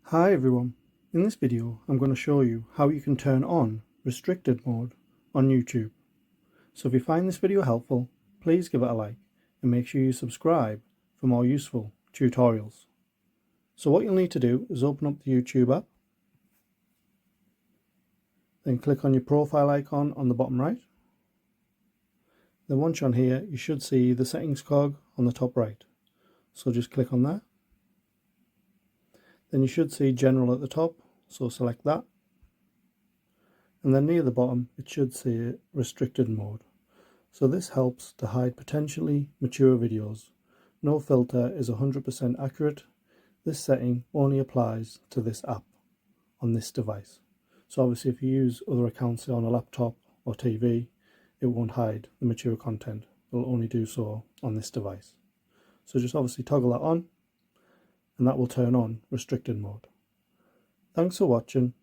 Hi everyone, in this video I'm going to show you how you can turn on restricted mode on YouTube. So if you find this video helpful, please give it a like and make sure you subscribe for more useful tutorials. So what you'll need to do is open up the YouTube app, then click on your profile icon on the bottom right. Then once you're on here, you should see the settings cog on the top right. So just click on that. Then you should see general at the top, so select that. And then near the bottom it should say restricted mode. So this helps to hide potentially mature videos. No filter is 100% accurate. This setting only applies to this app on this device. So obviously if you use other accounts on a laptop or TV, it won't hide the mature content. It'll only do so on this device. So just obviously toggle that on, and that will turn on restricted mode. Thanks for watching.